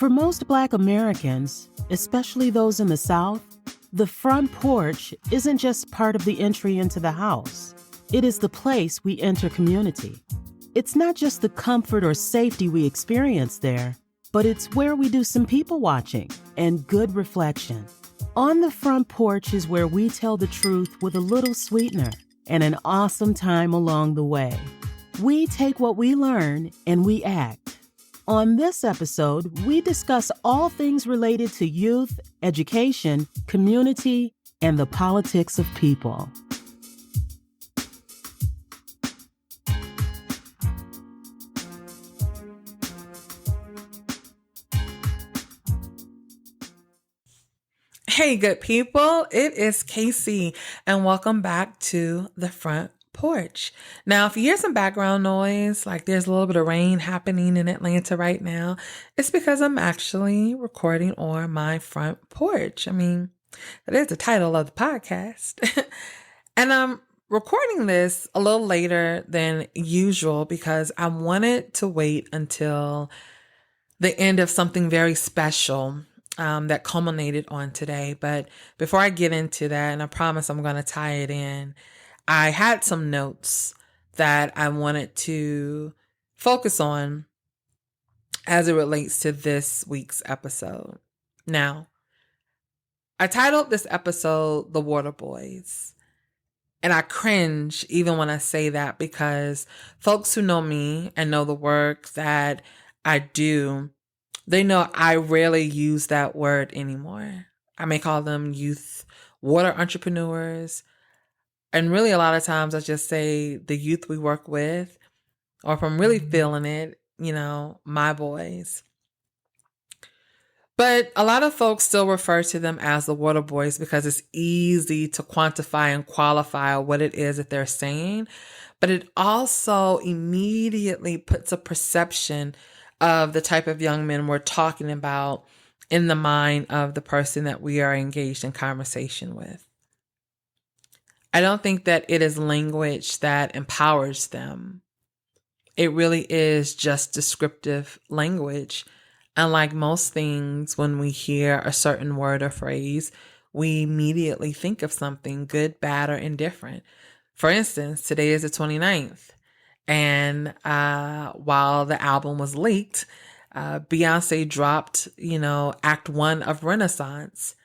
For most Black Americans, especially those in the South, the front porch isn't just part of the entry into the house. It is the place we enter community. It's not just the comfort or safety we experience there, but it's where we do some people watching and good reflection. On the front porch is where we tell the truth with a little sweetener and an awesome time along the way. We take what we learn and we act. On this episode, we discuss all things related to youth, education, community, and the politics of people. Hey, good people, it is KaCey, and welcome back to the front porch. Now, if you hear some background noise, like there's a little bit of rain happening in Atlanta right now, it's because I'm actually recording on my front porch. I mean, that is the title of the podcast. And I'm recording this a little later than usual because I wanted to wait until the end of something very special that culminated on today. But before I get into that, and I promise I'm going to tie it in, I had some notes that I wanted to focus on as it relates to this week's episode. Now, I titled this episode The Waterboys. And I cringe even when I say that because folks who know me and know the work that I do, they know I rarely use that word anymore. I may call them youth water entrepreneurs. And really a lot of times I just say the youth we work with, or if I'm really feeling it, my boys. But a lot of folks still refer to them as the water boys because it's easy to quantify and qualify what it is that they're saying. But it also immediately puts a perception of the type of young men we're talking about in the mind of the person that we are engaged in conversation with. I don't think that it is language that empowers them. It really is just descriptive language. And like most things, when we hear a certain word or phrase, we immediately think of something good, bad, or indifferent. For instance, today is the 29th. And while the album was leaked, Beyonce dropped, Act 1 of Renaissance.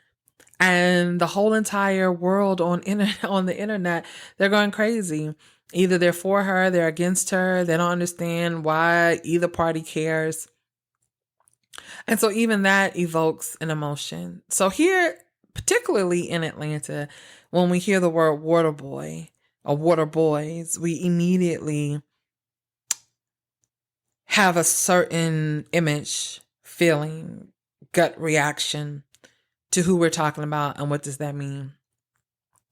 And the whole entire world on the internet, they're going crazy. Either they're for her, they're against her. They don't understand why either party cares. And so even that evokes an emotion. So here, particularly in Atlanta, when we hear the word water boy or water boys, we immediately have a certain image, feeling, gut reaction to who we're talking about and what does that mean.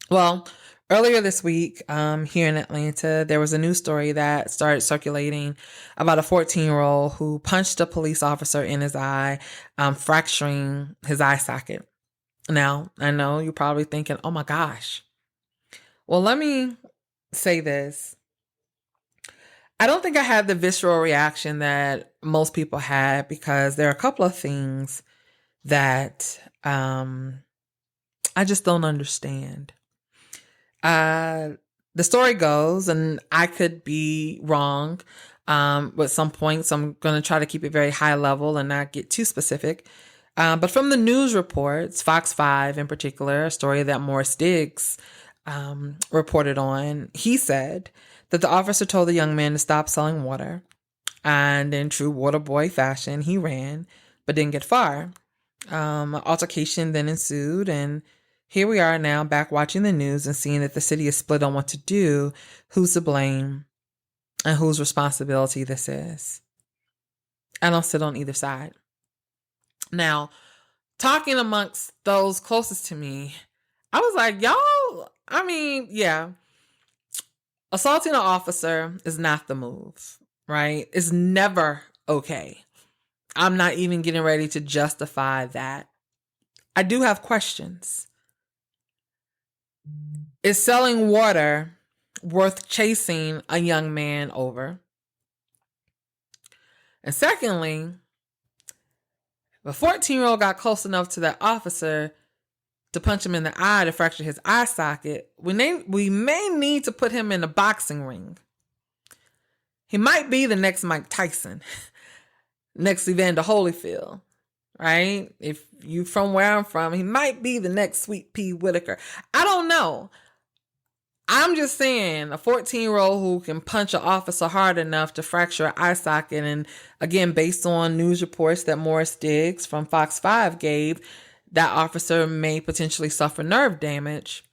Well, earlier this week here in Atlanta, there was a news story that started circulating about a 14-year-old who punched a police officer in his eye, fracturing his eye socket. Now, I know you're probably thinking, oh my gosh. Well, let me say this. I don't think I had the visceral reaction that most people had because there are a couple of things that I just don't understand. The story goes, and I could be wrong with some points. I'm going to try to keep it very high level and not get too specific. But from the news reports, Fox 5 in particular, a story that Morris Diggs reported on, he said that the officer told the young man to stop selling water. And in true water boy fashion, he ran, but didn't get far. Altercation then ensued, and here we are now back watching the news and seeing that the city is split on what to do, who's to blame, and whose responsibility this is. I don't sit on either side. Now, talking amongst those closest to me, I was like, assaulting an officer is not the move, right? It's never okay. I'm not even getting ready to justify that. I do have questions. Is selling water worth chasing a young man over? And secondly, The 14-year-old got close enough to that officer to punch him in the eye to fracture his eye socket. We may need to put him in a boxing ring. He might be the next Mike Tyson, next Evander Holyfield, right? If you from where I'm from, he might be the next Sweet Pea Whitaker. I don't know. I'm just saying, a 14-year-old who can punch an officer hard enough to fracture an eye socket, and again, based on news reports that Morris Diggs from Fox 5 gave, that officer may potentially suffer nerve damage.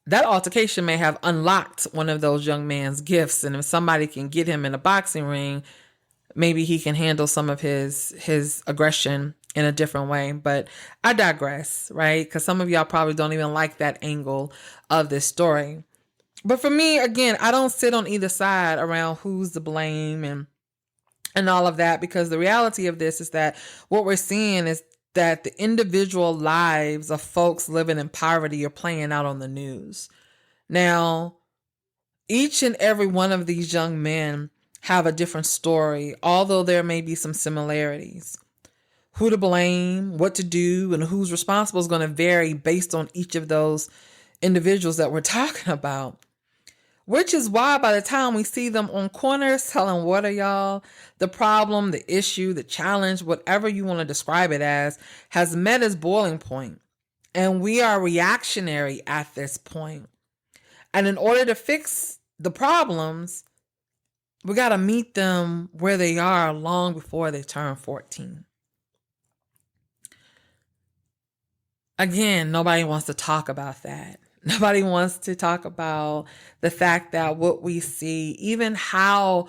That altercation may have unlocked one of those young man's gifts, and if somebody can get him in a boxing ring, maybe he can handle some of his aggression in a different way. But I digress, right? Because some of y'all probably don't even like that angle of this story. But for me, again, I don't sit on either side around who's to blame and all of that, because the reality of this is that what we're seeing is that the individual lives of folks living in poverty are playing out on the news. Now, each and every one of these young men have a different story, although there may be some similarities. Who to blame, what to do, and who's responsible is going to vary based on each of those individuals that we're talking about. Which is why by the time we see them on corners selling water, y'all, the problem, the issue, the challenge, whatever you want to describe it as, has met its boiling point. And we are reactionary at this point. And in order to fix the problems, we got to meet them where they are long before they turn 14. Again, nobody wants to talk about that. Nobody wants to talk about the fact that what we see, even how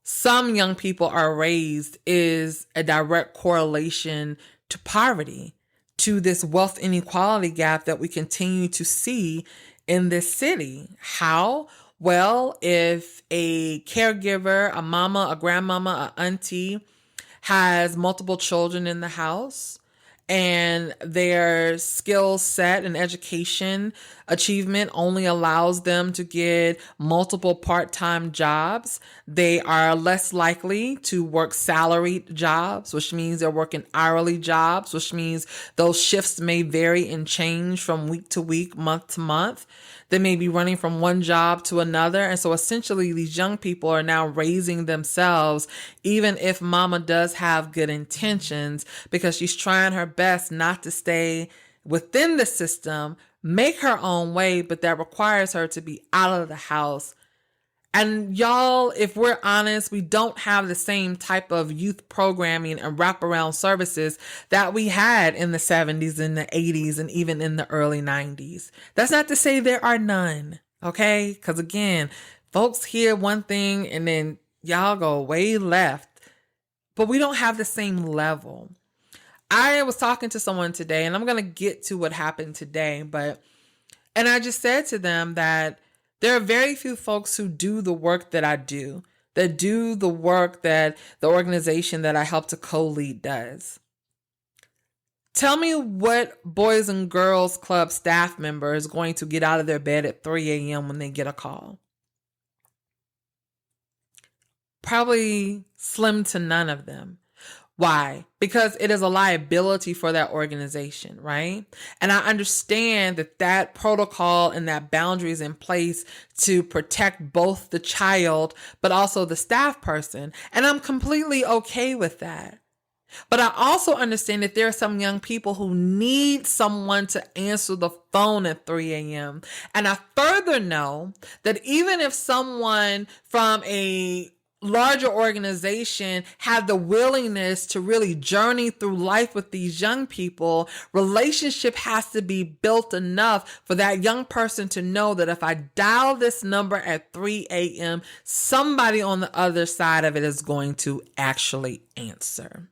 some young people are raised, is a direct correlation to poverty, to this wealth inequality gap that we continue to see in this city. How? Well, if a caregiver, a mama, a grandmama, a auntie has multiple children in the house, and their skill set and education achievement only allows them to get multiple part-time jobs, they are less likely to work salaried jobs, which means they're working hourly jobs, which means those shifts may vary and change from week to week, month to month. They may be running from one job to another. And so essentially these young people are now raising themselves, even if mama does have good intentions, because she's trying her best not to stay within the system, make her own way, but that requires her to be out of the house. And y'all, if we're honest, we don't have the same type of youth programming and wraparound services that we had in the 70s and the 80s and even in the early 90s. That's not to say there are none, okay? Because again, folks hear one thing and then y'all go way left, but we don't have the same level. I was talking to someone today, and I'm going to get to what happened today, and I just said to them that there are very few folks who do the work that I do, that do the work that the organization that I help to co-lead does. Tell me what Boys and Girls Club staff member is going to get out of their bed at 3 a.m. when they get a call. Probably slim to none of them. Why? Because it is a liability for that organization, right? And I understand that protocol and that boundary is in place to protect both the child, but also the staff person. And I'm completely okay with that. But I also understand that there are some young people who need someone to answer the phone at 3 a.m. And I further know that even if someone from a larger organization had the willingness to really journey through life with these young people, relationship has to be built enough for that young person to know that if I dial this number at 3 a.m., somebody on the other side of it is going to actually answer.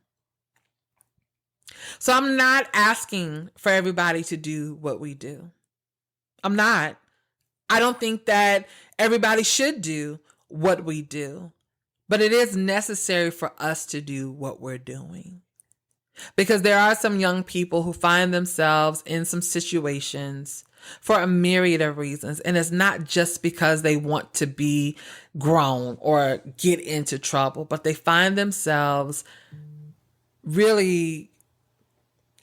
So I'm not asking for everybody to do what we do. I'm not. I don't think that everybody should do what we do. But it is necessary for us to do what we're doing. Because there are some young people who find themselves in some situations for a myriad of reasons. And it's not just because they want to be grown or get into trouble, but they find themselves really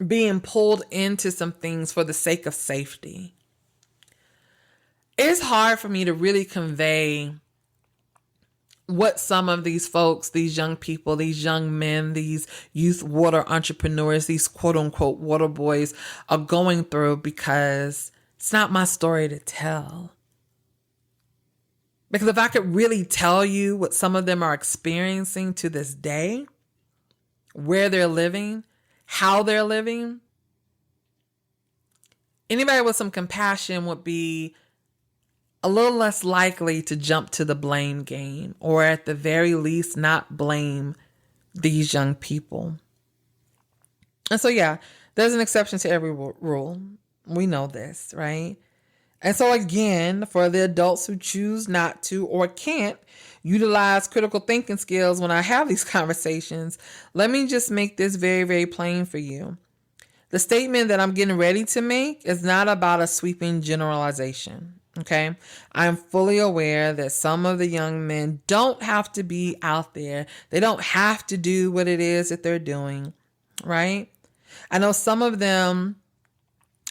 being pulled into some things for the sake of safety. It's hard for me to really convey what some of these folks, these young people, these young men, these youth water entrepreneurs, these quote unquote water boys are going through, because it's not my story to tell. Because if I could really tell you what some of them are experiencing to this day, where they're living, how they're living, anybody with some compassion would be a little less likely to jump to the blame game, or at the very least not blame these young people. And so, yeah, there's an exception to every rule. We know this, right? And so again, for the adults who choose not to or can't utilize critical thinking skills when I have these conversations, let me just make this very, very plain for you. The statement that I'm getting ready to make is not about a sweeping generalization. Okay, I'm fully aware that some of the young men don't have to be out there. They don't have to do what it is that they're doing, right? I know some of them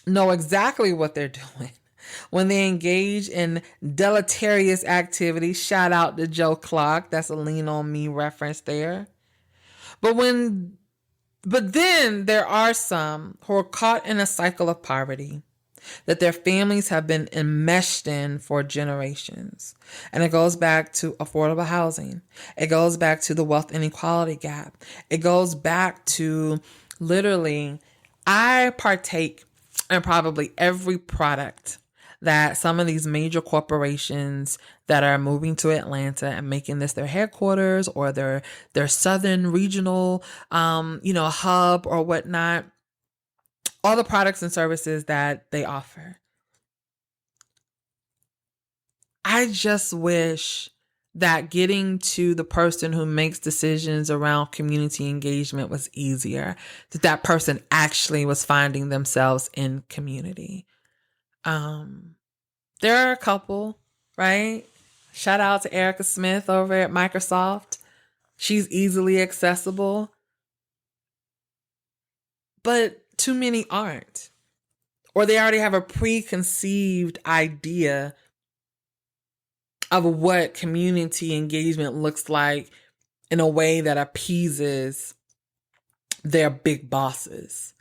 know exactly what they're doing when they engage in deleterious activities. Shout out to Joe Clark. That's a Lean On Me reference there. But then there are some who are caught in a cycle of poverty that their families have been enmeshed in for generations. And it goes back to affordable housing. It goes back to the wealth inequality gap. It goes back to literally, I partake in probably every product that some of these major corporations that are moving to Atlanta and making this their headquarters or their southern regional, hub or whatnot, all the products and services that they offer. I just wish that getting to the person who makes decisions around community engagement was easier, that person actually was finding themselves in community. There are a couple, right? Shout out to Erica Smith over at Microsoft. She's easily accessible, but too many aren't. Or they already have a preconceived idea of what community engagement looks like in a way that appeases their big bosses.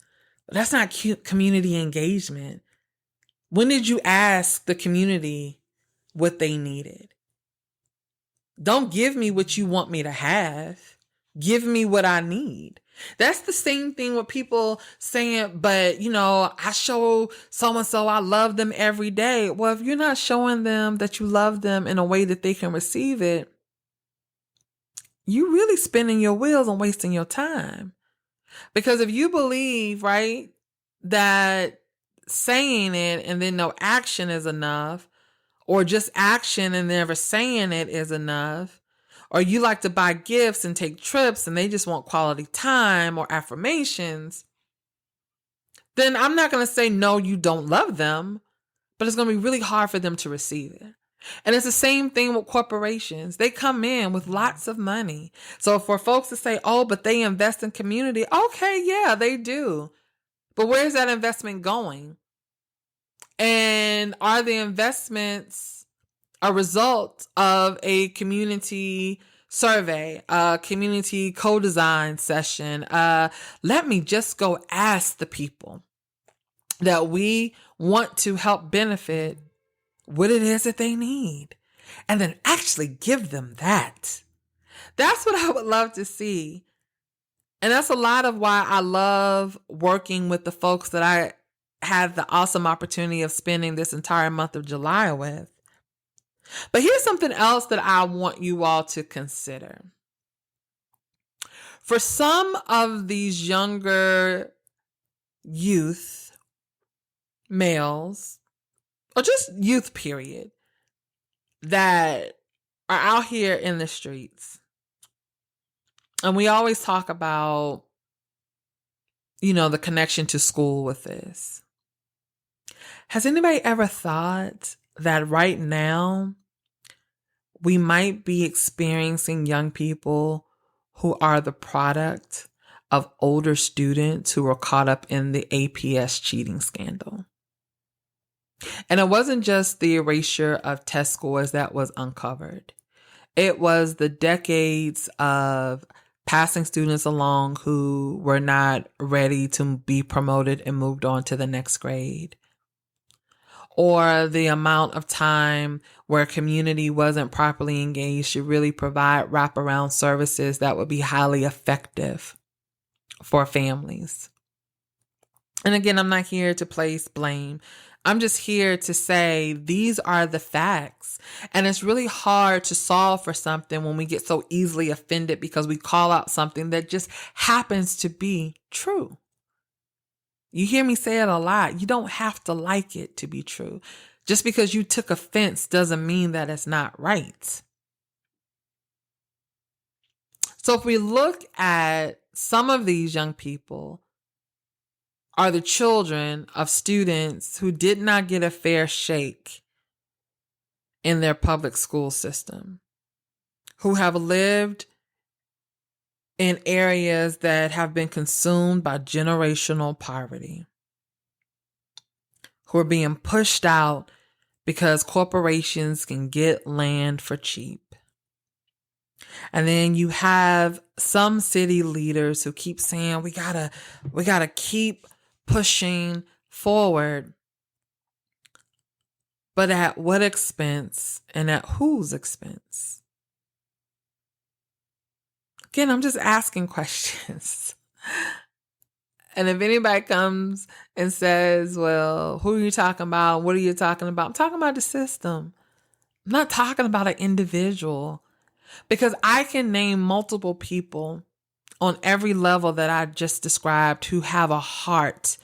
But that's not community engagement. When did you ask the community what they needed? Don't give me what you want me to have. Give me what I need. That's the same thing with people saying, but I show so-and-so I love them every day. Well, if you're not showing them that you love them in a way that they can receive it, you really spinning your wheels and wasting your time. Because if you believe, right, that saying it and then no action is enough, or just action and never saying it is enough, or you like to buy gifts and take trips and they just want quality time or affirmations, then I'm not going to say, no, you don't love them, but it's going to be really hard for them to receive it. And it's the same thing with corporations. They come in with lots of money. So for folks to say, oh, but they invest in community. Okay, yeah, they do. But where's that investment going? And are the investments a result of a community survey, a community co-design session? Let me just go ask the people that we want to help benefit what it is that they need, and then actually give them that. That's what I would love to see. And that's a lot of why I love working with the folks that I had the awesome opportunity of spending this entire month of July with. But here's something else that I want you all to consider. For some of these younger youth, males, or just youth period, that are out here in the streets, and we always talk about, the connection to school with this. Has anybody ever thought that right now we might be experiencing young people who are the product of older students who were caught up in the APS cheating scandal. And it wasn't just the erasure of test scores that was uncovered. It was the decades of passing students along who were not ready to be promoted and moved on to the next grade. Or the amount of time where community wasn't properly engaged to really provide wraparound services that would be highly effective for families. And again, I'm not here to place blame. I'm just here to say these are the facts. And it's really hard to solve for something when we get so easily offended because we call out something that just happens to be true. You hear me say it a lot. You don't have to like it to be true. Just because you took offense doesn't mean that it's not right. So if we look at some of these young people are the children of students who did not get a fair shake in their public school system, who have lived in areas that have been consumed by generational poverty, who are being pushed out because corporations can get land for cheap. And then you have some city leaders who keep saying, we gotta keep pushing forward. But at what expense and at whose expense? Again, I'm just asking questions. And if anybody comes and says, well, who are you talking about? What are you talking about? I'm talking about the system. I'm not talking about an individual. Because I can name multiple people on every level that I just described who have a heart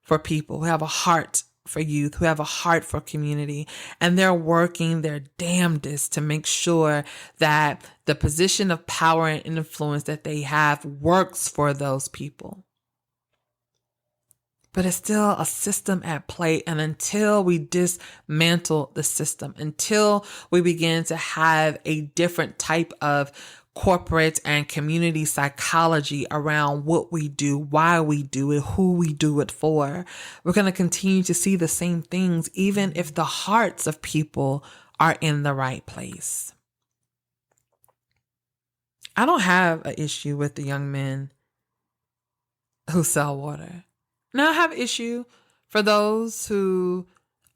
for people, who have a heart for youth, who have a heart for community, and they're working their damnedest to make sure that the position of power and influence that they have works for those people. But it's still a system at play. And until we dismantle the system, until we begin to have a different type of corporate and community psychology around what we do, why we do it, who we do it for, we're going to continue to see the same things, even if the hearts of people are in the right place. I don't have an issue with the young men who sell water. Now I have issue for those who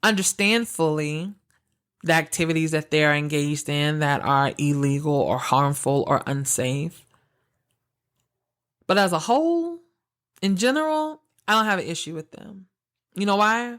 understand fully the activities that they're engaged in that are illegal or harmful or unsafe. But as a whole, in general, I don't have an issue with them. You know why?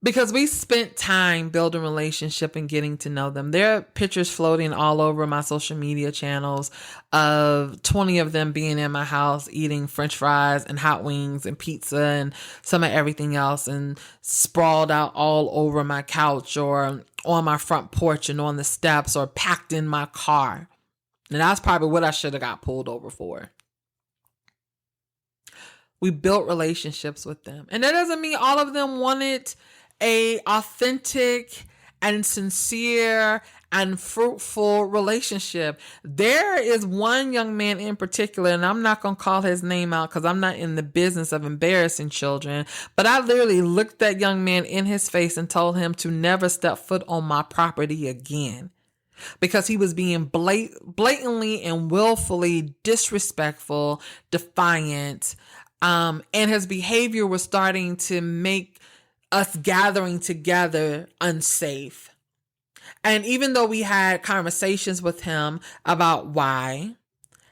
Because we spent time building relationship and getting to know them. There are pictures floating all over my social media channels of 20 of them being in my house eating French fries and hot wings and pizza and some of everything else and sprawled out all over my couch or on my front porch and on the steps or packed in my car. And that's probably what I should have got pulled over for. We built relationships with them. And that doesn't mean all of them wanted a authentic and sincere and fruitful relationship. There is one young man in particular, and I'm not going to call his name out because I'm not in the business of embarrassing children, but I literally looked that young man in his face and told him to never step foot on my property again because he was being blatantly and willfully disrespectful, defiant, and his behavior was starting to make us gathering together unsafe. And even though we had conversations with him about why,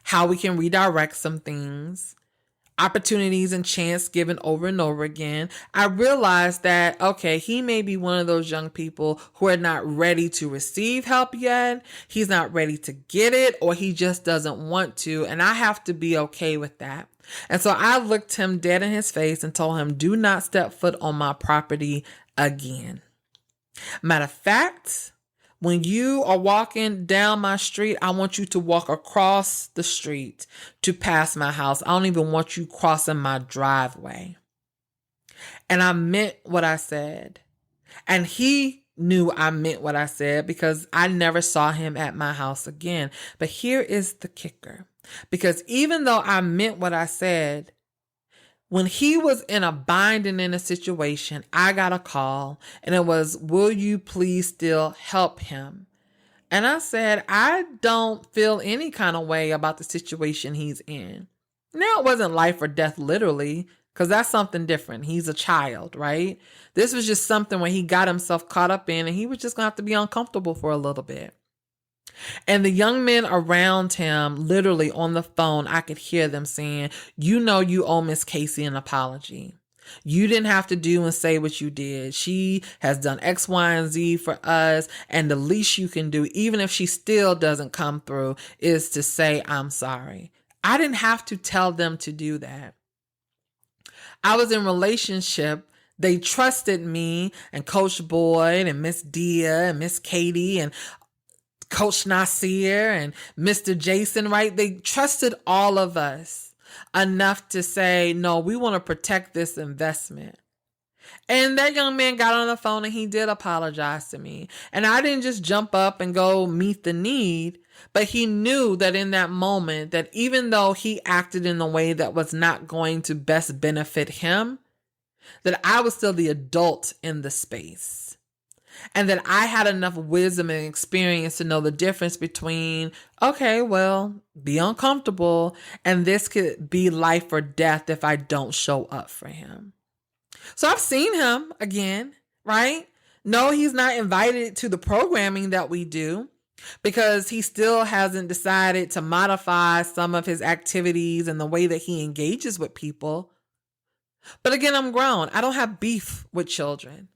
how we can redirect some things, opportunities and chance given over and over again, I realized that, okay, he may be one of those young people who are not ready to receive help yet. He's not ready to get it, or he just doesn't want to. And I have to be okay with that. And so I looked him dead in his face and told him, do not step foot on my property again. Matter of fact, when you are walking down my street, I want you to walk across the street to pass my house. I don't even want you crossing my driveway. And I meant what I said. And he knew I meant what I said because I never saw him at my house again. But here is the kicker. Because even though I meant what I said, when he was in a bind and in a situation, I got a call and it was, will you please still help him? And I said, I don't feel any kind of way about the situation he's in. Now, it wasn't life or death, literally, because that's something different. He's a child, right? This was just something where he got himself caught up in and he was just going to have to be uncomfortable for a little bit. And the young men around him, literally on the phone, I could hear them saying, you know, you owe Miss KaCey an apology. You didn't have to do and say what you did. She has done X, Y, and Z for us. And the least you can do, even if she still doesn't come through, is to say, I'm sorry. I didn't have to tell them to do that. I was in relationship. They trusted me and Coach Boyd and Miss Dia and Miss Katie and Coach Nasir and Mr. Jason, right? They trusted all of us enough to say, no, we want to protect this investment. And that young man got on the phone and he did apologize to me. And I didn't just jump up and go meet the need, but he knew that in that moment, that even though he acted in a way that was not going to best benefit him, that I was still the adult in the space. And that I had enough wisdom and experience to know the difference between, okay, well, be uncomfortable, and this could be life or death if I don't show up for him. So I've seen him again, right? No, he's not invited to the programming that we do because he still hasn't decided to modify some of his activities and the way that he engages with people. But again, I'm grown. I don't have beef with children.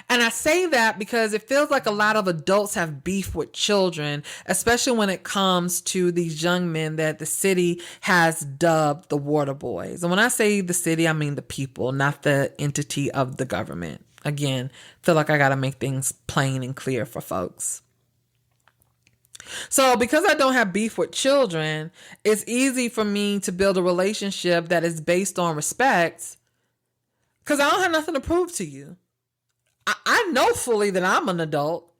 And I say that because it feels like a lot of adults have beef with children, especially when it comes to these young men that the city has dubbed the waterboys. And when I say the city, I mean the people, not the entity of the government. Again, feel like I got to make things plain and clear for folks. So because I don't have beef with children, it's easy for me to build a relationship that is based on respect because I don't have nothing to prove to you. I know fully that I'm an adult.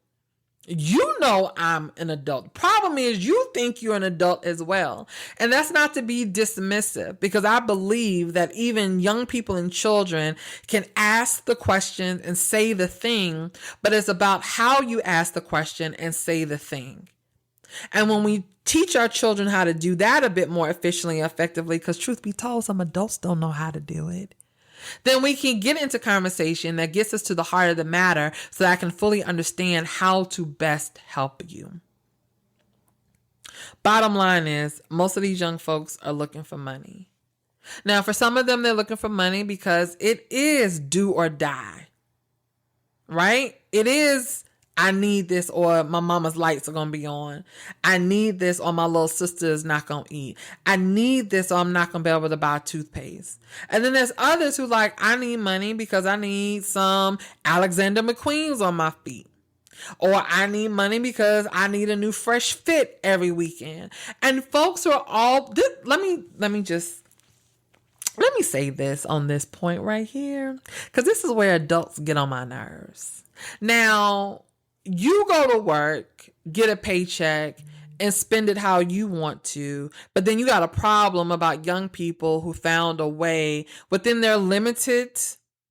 You know I'm an adult. Problem is you think you're an adult as well. And that's not to be dismissive because I believe that even young people and children can ask the question and say the thing, but it's about how you ask the question and say the thing. And when we teach our children how to do that a bit more efficiently and effectively, because truth be told, some adults don't know how to do it, then we can get into conversation that gets us to the heart of the matter so that I can fully understand how to best help you. Bottom line is, most of these young folks are looking for money. Now, for some of them, they're looking for money because it is do or die, right? It is, I need this or my mama's lights are going to be on. I need this or my little sister is not going to eat. I need this or I'm not going to be able to buy toothpaste. And then there's others who like, I need money because I need some Alexander McQueen's on my feet. Or I need money because I need a new fresh fit every weekend. And folks are all, let me say this on this point right here, because this is where adults get on my nerves. Now, you go to work, get a paycheck, and spend it how you want to. But then you got a problem about young people who found a way within their limited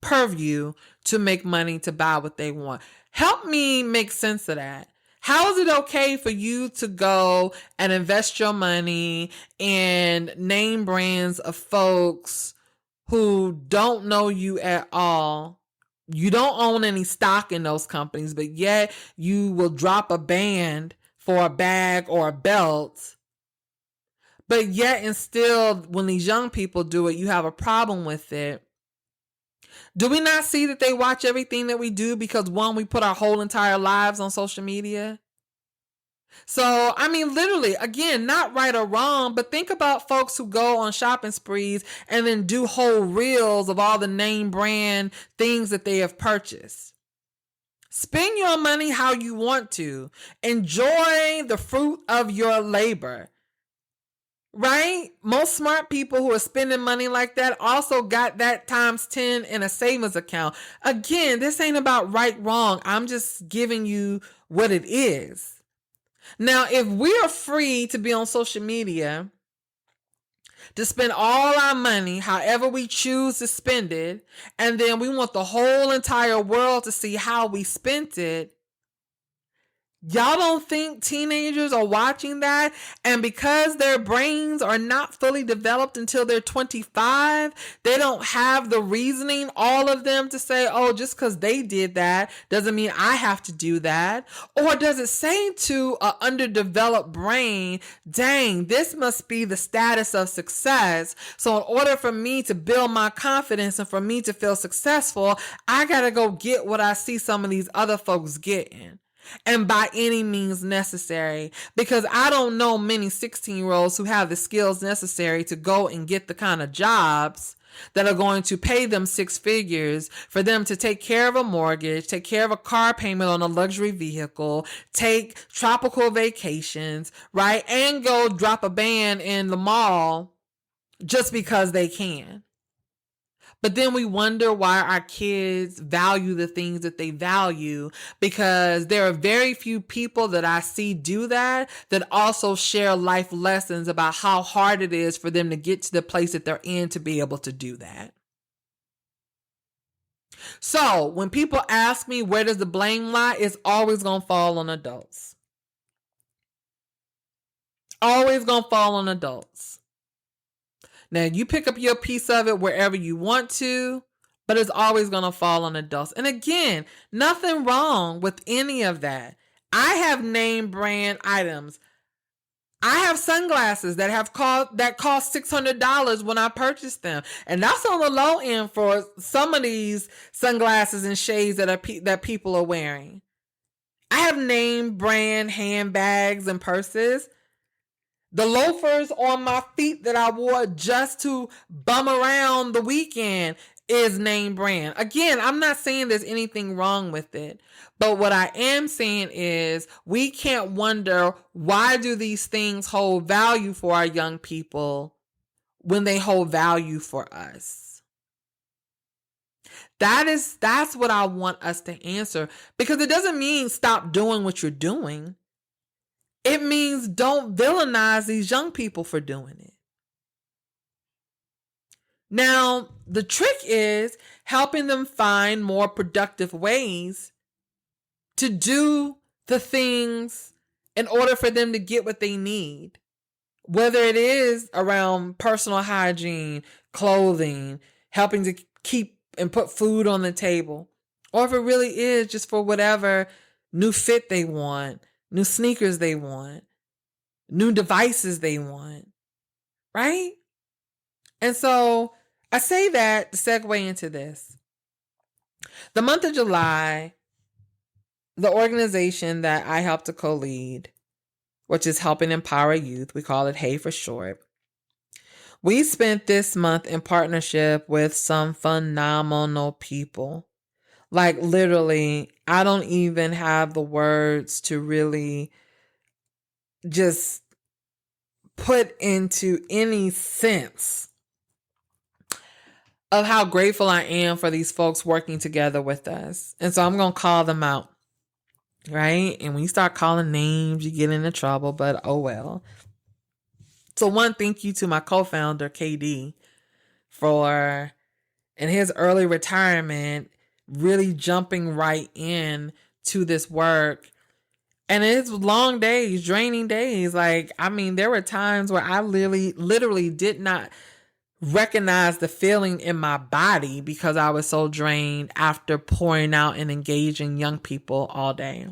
purview to make money to buy what they want. Help me make sense of that. How is it okay for you to go and invest your money in name brands of folks who don't know you at all? You don't own any stock in those companies, but yet you will drop a band for a bag or a belt. But yet and still, when these young people do it, you have a problem with it. Do we not see that they watch everything that we do because, one, we put our whole entire lives on social media? So, I mean, literally, again, not right or wrong, but think about folks who go on shopping sprees and then do whole reels of all the name brand things that they have purchased. Spend your money how you want to. Enjoy the fruit of your labor. Right? Most smart people who are spending money like that also got that times 10 in a savings account. Again, this ain't about right, wrong. I'm just giving you what it is. Now, if we are free to be on social media to spend all our money however we choose to spend it, and then we want the whole entire world to see how we spent it. Y'all don't think teenagers are watching that? And because their brains are not fully developed until they're 25, they don't have the reasoning, all of them, to say, oh, just because they did that doesn't mean I have to do that. Or does it say to an underdeveloped brain, dang, this must be the status of success. So in order for me to build my confidence and for me to feel successful, I got to go get what I see some of these other folks getting. And by any means necessary, because I don't know many 16-year-olds who have the skills necessary to go and get the kind of jobs that are going to pay them six figures for them to take care of a mortgage, take care of a car payment on a luxury vehicle, take tropical vacations, right? And go drop a band in the mall just because they can. But then we wonder why our kids value the things that they value, because there are very few people that I see do that also share life lessons about how hard it is for them to get to the place that they're in to be able to do that. So when people ask me where does the blame lie, it's always going to fall on adults. Always going to fall on adults. Now, you pick up your piece of it wherever you want to, but it's always going to fall on adults. And again, nothing wrong with any of that. I have name brand items. I have sunglasses that cost $600 when I purchased them. And that's on the low end for some of these sunglasses and shades that people are wearing. I have name brand handbags and purses. The loafers on my feet that I wore just to bum around the weekend is name brand. Again, I'm not saying there's anything wrong with it. But what I am saying is we can't wonder, why do these things hold value for our young people when they hold value for us? That's what I want us to answer, because it doesn't mean stop doing what you're doing. It means don't villainize these young people for doing it. Now, the trick is helping them find more productive ways to do the things in order for them to get what they need. Whether it is around personal hygiene, clothing, helping to keep and put food on the table, or if it really is just for whatever new fit they want, new sneakers they want, new devices they want, right? And so I say that to segue into this. The month of July, the organization that I help to co-lead, which is Helping Empower Youth, we call it HEY for short, we spent this month in partnership with some phenomenal people. Like literally, I don't even have the words to really just put into any sense of how grateful I am for these folks working together with us. And so I'm going to call them out, right? And when you start calling names, you get into trouble, but oh well. So one, thank you to my co-founder, KD, for, in his early retirement, really jumping right in to this work. And it's long days, draining days. Like, I mean, there were times where I literally did not recognize the feeling in my body because I was so drained after pouring out and engaging young people all day.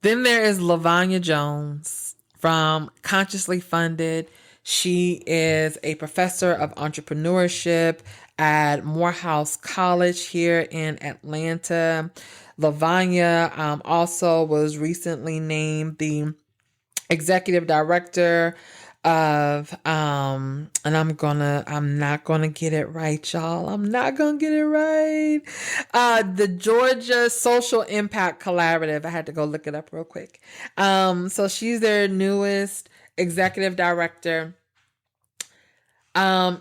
Then there is LaVanya Jones from Consciously Funded. She is a professor of entrepreneurship at Morehouse College here in Atlanta. LaVanya also was recently named the executive director of, and I'm not gonna get it right, y'all. I'm not gonna get it right. The Georgia Social Impact Collaborative. I had to go look it up real quick. So she's their newest executive director.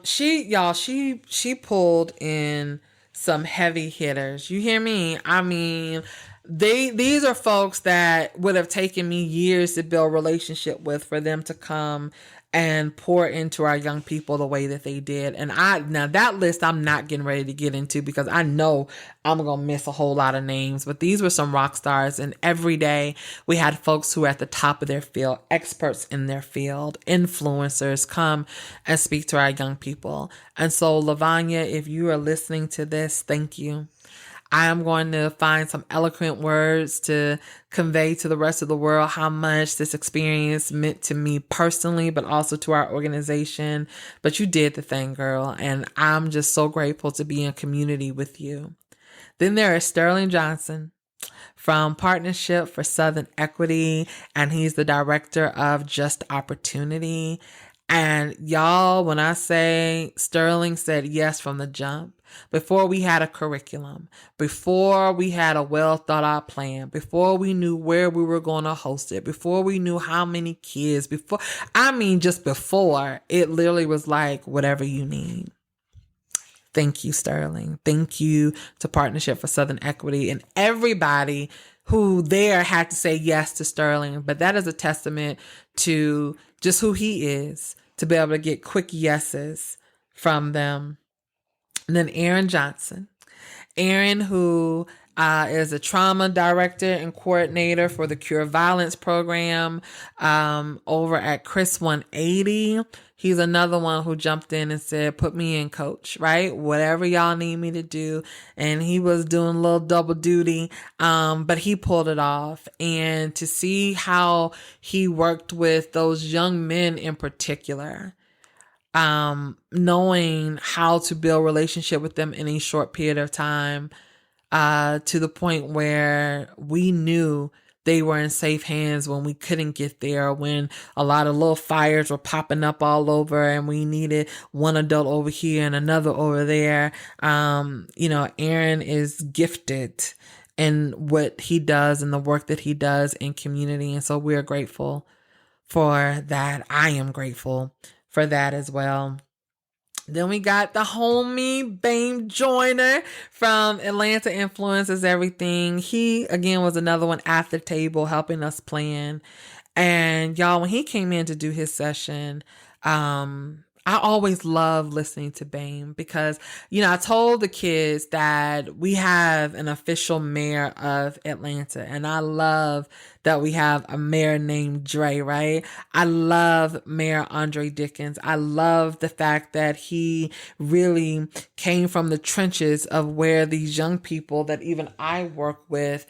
She pulled in some heavy hitters. You hear me? I mean, these are folks that would have taken me years to build a relationship with, for them to come and pour into our young people the way that they did. And now that list I'm not getting ready to get into because I know I'm going to miss a whole lot of names, but these were some rock stars. And every day we had folks who were at the top of their field, experts in their field, influencers come and speak to our young people. And so Lavanya, if you are listening to this, thank you. I am going to find some eloquent words to convey to the rest of the world how much this experience meant to me personally, but also to our organization. But you did the thing, girl. And I'm just so grateful to be in community with you. Then there is Sterling Johnson from Partnership for Southern Equity, and he's the director of Just Opportunity. And y'all, when I say Sterling said yes from the jump, before we had a curriculum, before we had a well thought out plan, before we knew where we were going to host it, before we knew how many kids, just before, it literally was like, whatever you need. Thank you, Sterling. Thank you to Partnership for Southern Equity and everybody who there had to say yes to Sterling. But that is a testament to just who he is, to be able to get quick yeses from them. And then Aaron Johnson. Aaron, who is a trauma director and coordinator for the Cure Violence program over at Chris 180. He's another one who jumped in and said, put me in, coach, right? Whatever y'all need me to do. And he was doing a little double duty, but he pulled it off. And to see how he worked with those young men in particular, knowing how to build relationship with them in a short period of time, to the point where we knew they were in safe hands when we couldn't get there, when a lot of little fires were popping up all over and we needed one adult over here and another over there. Aaron is gifted in what he does and the work that he does in community. And so we're grateful for that. I am grateful for that as well. Then we got the homie Bame Joyner from Atlanta Influences Everything. He, again, was another one at the table helping us plan. And y'all, when he came in to do his session, I always love listening to Bame because, I told the kids that we have an official mayor of Atlanta, and I love that we have a mayor named Dre, right? I love Mayor Andre Dickens. I love the fact that he really came from the trenches of where these young people that even I work with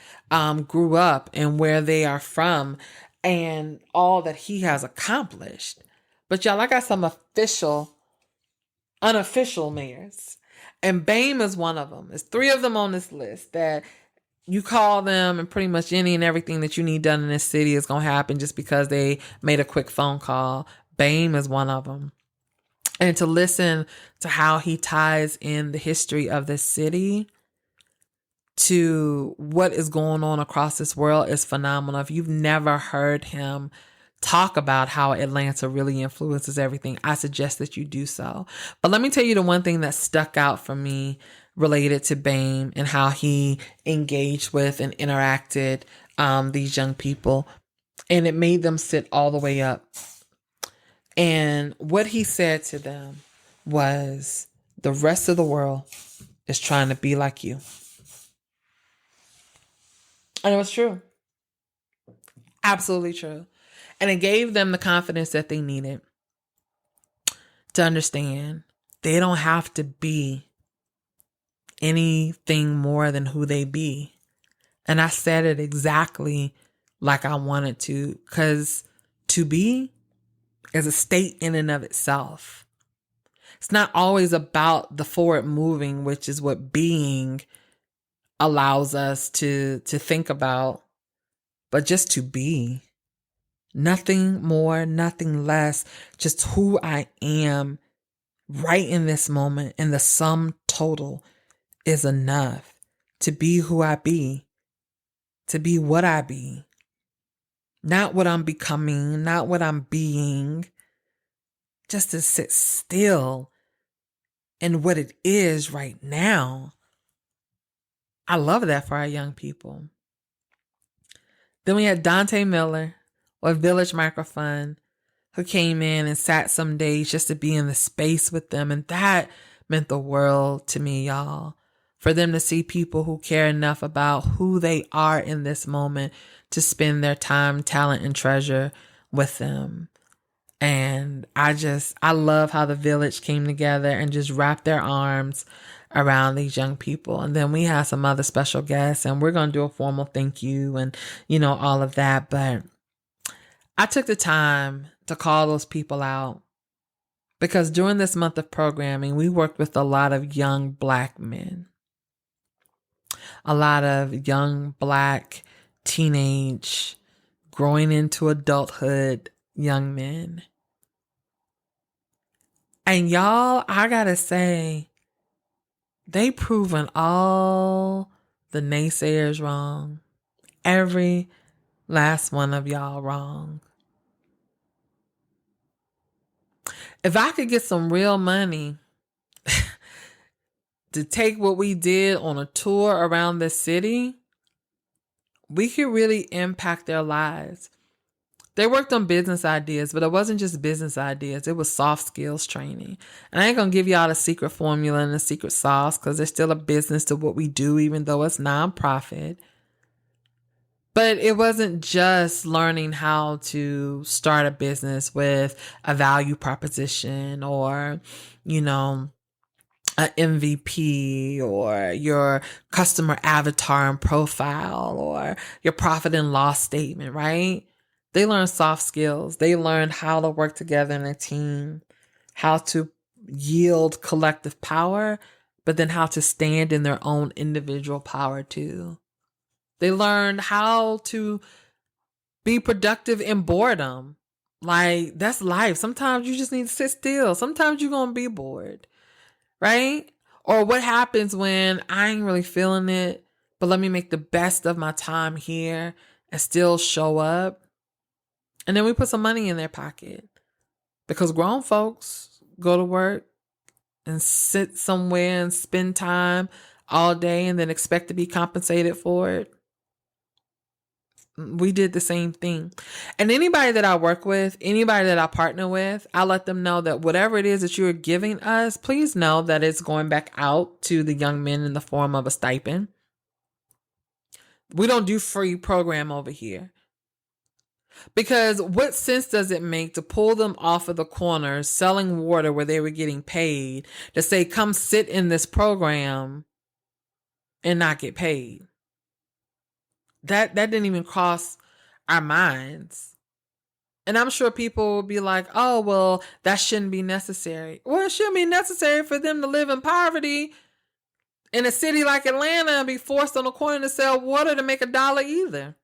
grew up and where they are from and all that he has accomplished. But y'all, I got some unofficial mayors. And Bame is one of them. There's 3 of them on this list that you call them and pretty much any and everything that you need done in this city is going to happen just because they made a quick phone call. Bame is one of them. And to listen to how he ties in the history of this city to what is going on across this world is phenomenal. If you've never heard him talk about how Atlanta really influences everything, I suggest that you do so. But let me tell you the one thing that stuck out for me related to Bame and how he engaged with and interacted these young people. And it made them sit all the way up. And what he said to them was, the rest of the world is trying to be like you. And it was true. Absolutely true. And it gave them the confidence that they needed to understand they don't have to be anything more than who they be. And I said it exactly like I wanted to, because to be is a state in and of itself. It's not always about the forward moving, which is what being allows us to think about, but just to be. Nothing more, nothing less, just who I am right in this moment. And the sum total is enough to be who I be, to be what I be. Not what I'm becoming, not what I'm being, just to sit still in what it is right now. I love that for our young people. Then we had Dante Miller with Village Microfund, who came in and sat some days just to be in the space with them. And that meant the world to me, y'all. For them to see people who care enough about who they are in this moment to spend their time, talent, and treasure with them. And I love how the village came together and just wrapped their arms around these young people. And then we have some other special guests, and we're going to do a formal thank you and, all of that. But I took the time to call those people out because during this month of programming, we worked with a lot of young Black men, a lot of young Black teenage, growing into adulthood young men. And y'all, I gotta say, they proven all the naysayers wrong. Every last one of y'all wrong. If I could get some real money to take what we did on a tour around the city, we could really impact their lives. They worked on business ideas, but it wasn't just business ideas. It was soft skills training. And I ain't going to give y'all the secret formula and the secret sauce because there's still a business to what we do, even though it's nonprofit. But it wasn't just learning how to start a business with a value proposition or, an MVP or your customer avatar and profile or your profit and loss statement, right? They learned soft skills. They learned how to work together in a team, how to yield collective power, but then how to stand in their own individual power too. They learned how to be productive in boredom. Like, that's life. Sometimes you just need to sit still. Sometimes you're going to be bored, right? Or what happens when I ain't really feeling it, but let me make the best of my time here and still show up. And then we put some money in their pocket because grown folks go to work and sit somewhere and spend time all day and then expect to be compensated for it. We did the same thing. And anybody that I work with, anybody that I partner with, I let them know that whatever it is that you're giving us, please know that it's going back out to the young men in the form of a stipend. We don't do free program over here. Because what sense does it make to pull them off of the corner selling water where they were getting paid to say, come sit in this program and not get paid? That didn't even cross our minds. And I'm sure people will be like, oh, well, that shouldn't be necessary. Well, it shouldn't be necessary for them to live in poverty in a city like Atlanta and be forced on the corner to sell water to make $1 either.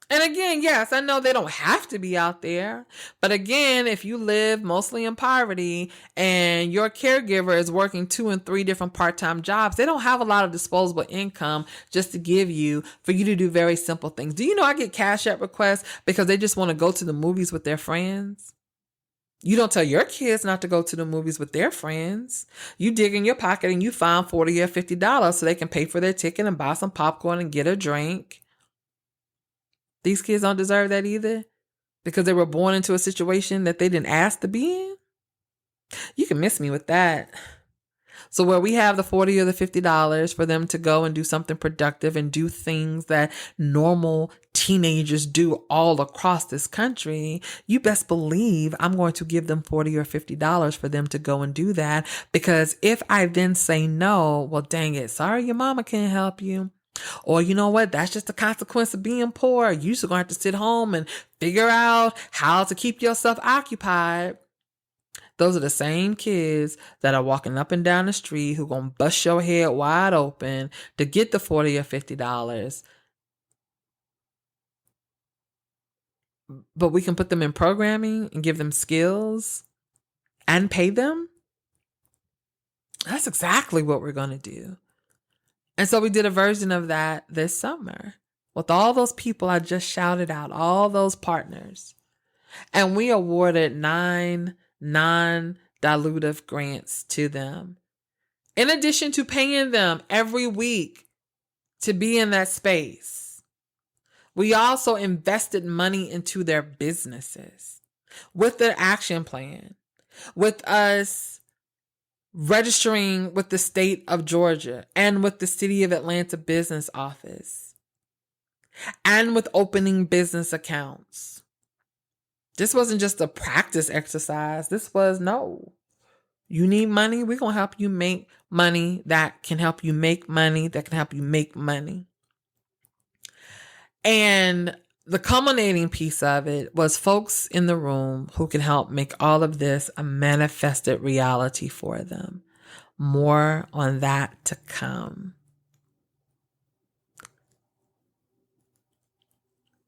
And again, yes, I know they don't have to be out there. But again, if you live mostly in poverty and your caregiver is working 2 and 3 different part-time jobs, they don't have a lot of disposable income just to give you for you to do very simple things. Do you know I get Cash App requests because they just want to go to the movies with their friends? You don't tell your kids not to go to the movies with their friends. You dig in your pocket and you find $40 or $50 so they can pay for their ticket and buy some popcorn and get a drink. These kids don't deserve that either because they were born into a situation that they didn't ask to be in. You can miss me with that. So where we have the $40 or the $50 for them to go and do something productive and do things that normal teenagers do all across this country, you best believe I'm going to give them $40 or $50 for them to go and do that. Because if I then say no, well, dang it, sorry, your mama can't help you. Or you know what? That's just the consequence of being poor. You're just going to have to sit home and figure out how to keep yourself occupied. Those are the same kids that are walking up and down the street who going to bust your head wide open to get the $40 or $50. But we can put them in programming and give them skills and pay them. That's exactly what we're going to do. And so we did a version of that this summer with all those people I just shouted out, all those partners. And we awarded 9 non-dilutive grants to them. In addition to paying them every week to be in that space, we also invested money into their businesses. with the action plan, with us registering with the state of Georgia and with the city of Atlanta business office and with opening business accounts. This wasn't just a practice exercise. This was, no, you need money. We're going to help you make money that can help you make money that can help you make money. And the culminating piece of it was folks in the room who can help make all of this a manifested reality for them. More on that to come.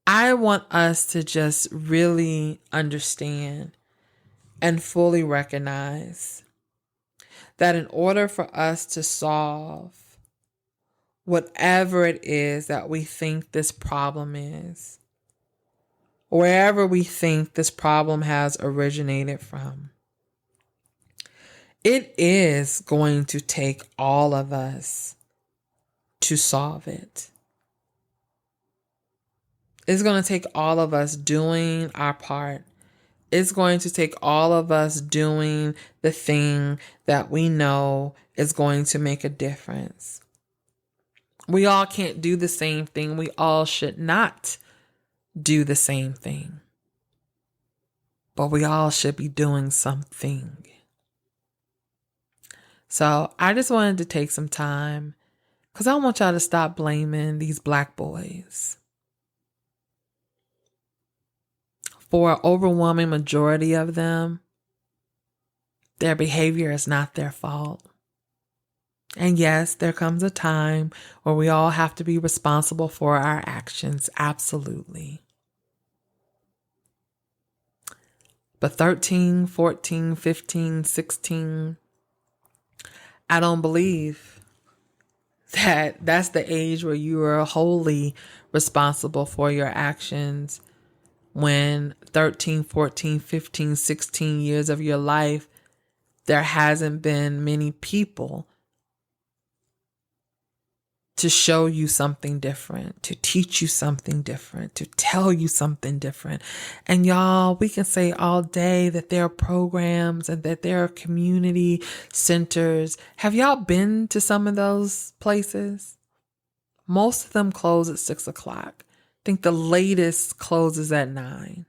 I want us to just really understand and fully recognize that in order for us to solve whatever it is that we think this problem is, wherever we think this problem has originated from, it is going to take all of us to solve it. It's going to take all of us doing our part. It's going to take all of us doing the thing that we know is going to make a difference. We all can't do the same thing. We all should not do the same thing. But we all should be doing something. So I just wanted to take some time because I want y'all to stop blaming these Black boys. For an overwhelming majority of them, their behavior is not their fault. And yes, there comes a time where we all have to be responsible for our actions. Absolutely. But 13, 14, 15, 16, I don't believe that that's the age where you are wholly responsible for your actions. When 13, 14, 15, 16 years of your life, there hasn't been many people to show you something different, to teach you something different, to tell you something different. And y'all, we can say all day that there are programs and that there are community centers. Have y'all been to some of those places? Most of them close at 6 o'clock. I think the latest closes at 9.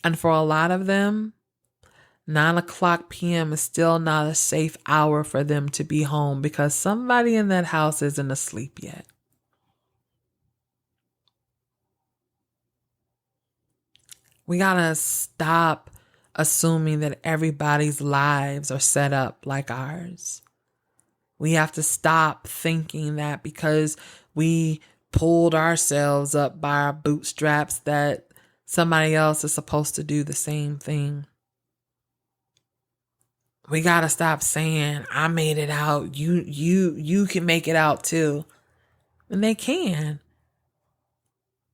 And for a lot of them, 9 o'clock p.m. is still not a safe hour for them to be home because somebody in that house isn't asleep yet. We gotta stop assuming that everybody's lives are set up like ours. We have to stop thinking that because we pulled ourselves up by our bootstraps that somebody else is supposed to do the same thing. We got to stop saying, I made it out. You can make it out too. And they can.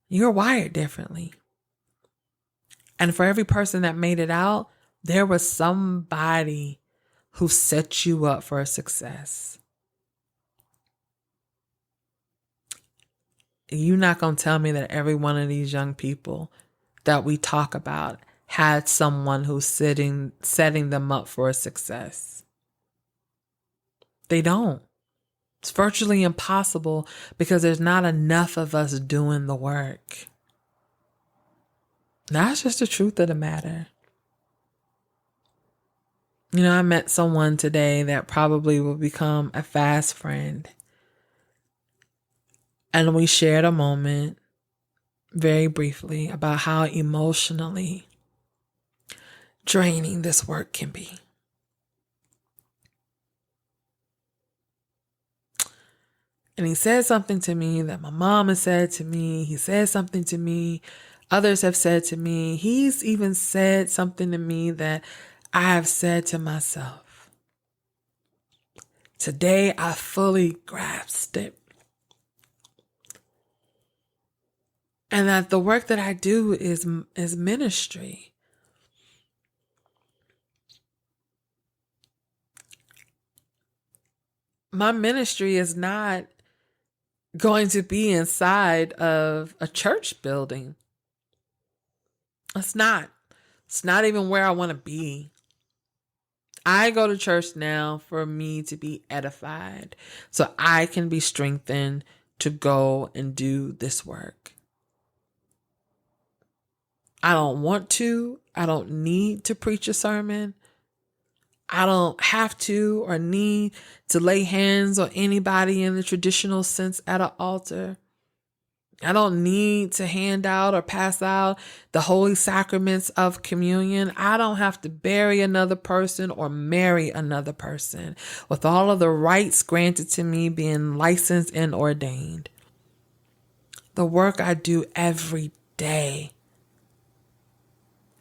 You're wired differently. And for every person that made it out, there was somebody who set you up for success. You're not going to tell me that every one of these young people that we talk about had someone who's setting them up for a success. They don't. It's virtually impossible because there's not enough of us doing the work. That's just the truth of the matter. You know, I met someone today that probably will become a fast friend. And we shared a moment very briefly about how emotionally draining this work can be. And he said something to me that my mom has said to me. He said something to me. Others have said to me. He's even said something to me that I have said to myself. Today, I fully grasped it. And that the work that I do is ministry. My ministry is not going to be inside of a church building. It's not. It's not even where I want to be. I go to church now for me to be edified, so I can be strengthened to go and do this work. I don't want to. I don't need to preach a sermon. I don't have to or need to lay hands on anybody in the traditional sense at an altar. I don't need to hand out or pass out the holy sacraments of communion. I don't have to bury another person or marry another person, with all of the rights granted to me being licensed and ordained. The work I do every day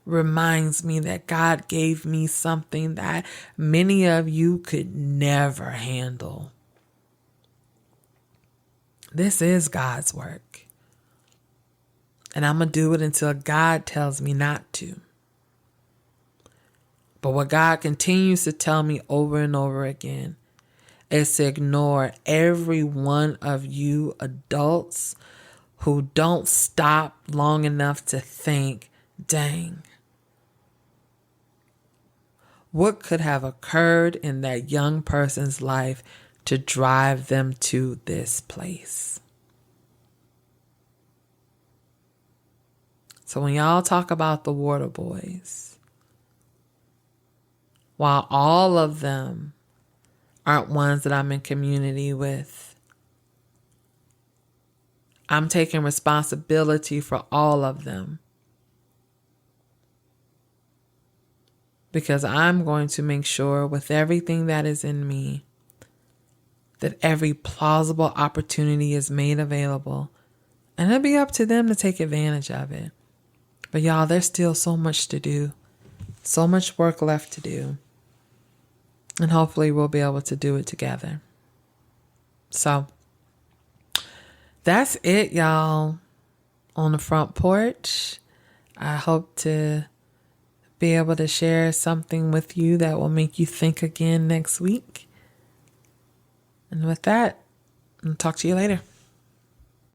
reminds me that God gave me something that many of you could never handle. This is God's work. And I'm going to do it until God tells me not to. But what God continues to tell me over and over again is to ignore every one of you adults who don't stop long enough to think, dang, what could have occurred in that young person's life to drive them to this place? So when y'all talk about the waterboys, while all of them aren't ones that I'm in community with, I'm taking responsibility for all of them. Because I'm going to make sure with everything that is in me that every plausible opportunity is made available. And it'll be up to them to take advantage of it. But y'all, there's still so much to do. So much work left to do. And hopefully we'll be able to do it together. So that's it, y'all, on the front porch. I hope to be able to share something with you that will make you think again next week. And with that, I'll talk to you later.